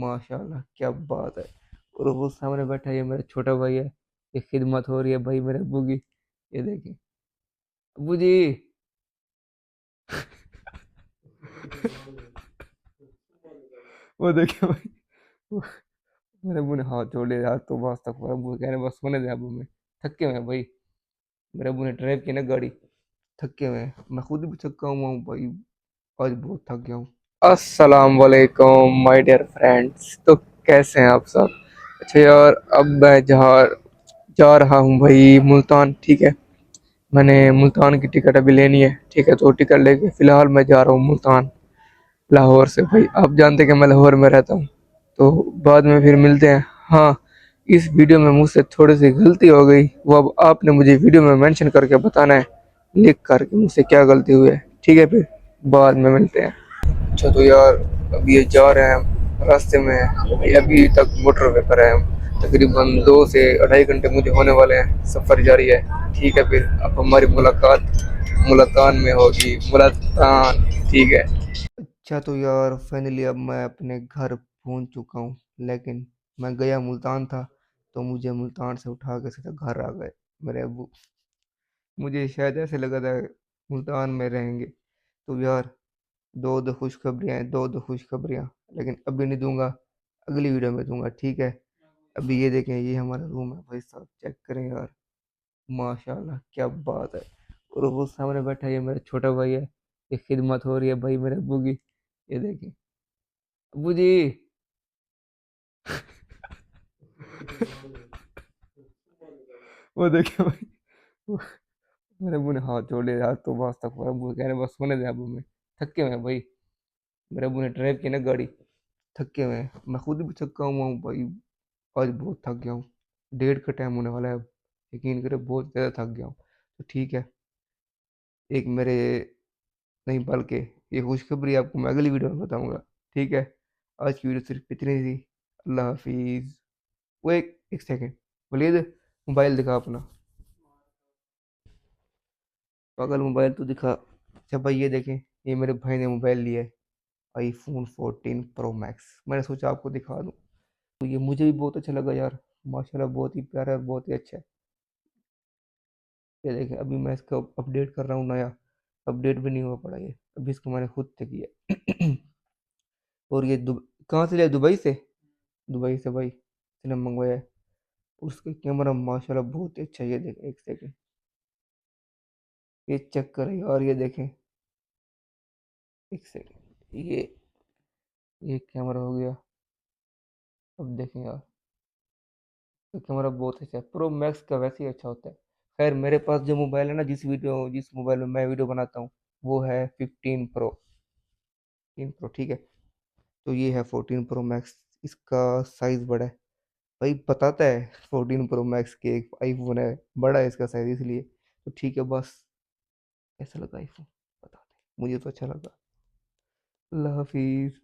माशाल्लाह क्या बात है। और वो सामने बैठा है, ये मेरा छोटा भाई है। ये खिदमत हो रही है भाई मेरे अब्बू की। ये देखिए अब्बू जी। वो देखिए भाई, वो मेरे अब्बू ने हाथ जोड़ लिया, हाथ तो बस तक अब्बू कह रहे बस सोने दे अब्बू, में थके हुए हैं भाई। मेरे अब्बू ने ड्राइव की ना गाड़ी, थके हुए हैं। मैं खुद भी थका हुआ हूँ भाई, आज बहुत थक गया हूँ। अस्सलाम वालेकुम माय डियर फ्रेंड्स, तो कैसे हैं आप सब। अच्छा यार, अब मैं जहाँ जा रहा हूँ भाई मुल्तान, ठीक है। मैंने मुल्तान की टिकट अभी लेनी है, ठीक है। तो टिकट लेके फ़िलहाल मैं जा रहा हूँ मुल्तान, लाहौर से। भाई आप जानते हैं कि मैं लाहौर में रहता हूँ, तो बाद में फिर मिलते हैं। हाँ, इस वीडियो में मुझसे थोड़ी सी गलती हो गई, वो अब आपने मुझे वीडियो में मेंशन करके बताना है, लिख करके मुझसे क्या गलती हुई है, ठीक है। फिर बाद में मिलते हैं। अच्छा तो यार, अभी ये जा रहे हैं हम रास्ते में, अभी तक मोटरवे पर है हम। तकरीबन 2 से 2.5 घंटे मुझे होने वाले हैं, सफ़र जारी है। ठीक है, फिर अब हमारी मुलाकात मुल्तान में होगी, मुल्तान, ठीक है। अच्छा तो यार फाइनली अब मैं अपने घर पहुंच चुका हूँ, लेकिन मैं गया मुल्तान था, तो मुझे मुल्तान से उठा के सीधा घर आ गए मेरे अबू। मुझे शायद ऐसे लगा था मुल्तान में रहेंगे। तो यार, दो दो खुशखबरियाँ हैं, दो दो खुशखबरियाँ, लेकिन अभी नहीं दूंगा, अगली वीडियो में दूंगा, ठीक है। अभी ये देखें, ये हमारा रूम है भाई साहब, चेक करें यार, माशाल्लाह क्या बात है। और वो सामने बैठा है, ये मेरा छोटा भाई है। ये खिदमत हो रही है भाई मेरे अब्बू की। ये देखें अब्बू जी। वो देखिए भाई, वो मेरे अब्बू ने हाथ जोड़ लिया, हाथ तो बस तक अब्बू कह रहे बस सोने दे अब्बू, में थके हुए हैं भाई। मेरे अब्बू ने ड्राइव की ना गाड़ी, थके हुए हैं। मैं खुद भी थका हुआ हूँ भाई, आज बहुत थक गया हूँ। 1:30 का टाइम होने वाला है अब, यकीन करे बहुत ज़्यादा थक गया हूँ। तो ठीक है, एक मेरे, नहीं बल्कि ये खुशखबरी आपको मैं अगली वीडियो में बताऊंगा, ठीक है। आज की वीडियो सिर्फ इतनी थी। अल्लाह हाफिज़। वो एक सेकंड, वलीद, मोबाइल दिखा अपना, पागल मोबाइल तो दिखा। अच्छा भाई ये देखें, ये मेरे भाई ने मोबाइल लिया है, आईफोन 14 प्रो मैक्स। मैंने सोचा आपको दिखा दूं, तो ये मुझे भी बहुत अच्छा लगा यार, माशाल्लाह बहुत ही प्यारा है, बहुत ही अच्छा है। ये देखें, अभी मैं इसका अपडेट कर रहा हूँ नया, अपडेट भी नहीं हुआ पड़ा ये, अभी इसको मैंने खुद से किया। और ये कहाँ से लिया, दुबई से। दुबई से भाई, इसने मंगवाया है। उसका कैमरा माशाल्लाह बहुत ही अच्छा है। ये देखें, एक सेकंड, ये चेक करें यार, ये देखें, एक सेकंड, ये कैमरा हो गया। अब देखें यार, तो कैमरा बहुत अच्छा है, प्रो मैक्स का वैसे ही अच्छा होता है। खैर मेरे पास जो मोबाइल है ना, जिस मोबाइल में मैं वीडियो बनाता हूँ, वो है 15 प्रो, ठीक है। तो ये है 14 प्रो मैक्स, इसका साइज बड़ा है। भाई बताता है 14 प्रो मैक्स के एक आईफोन है, बड़ा है इसका साइज, इसलिए। तो ठीक है बस, कैसा लगा आईफोन बता दे, मुझे तो अच्छा लगा। अल्लाह हाफिज।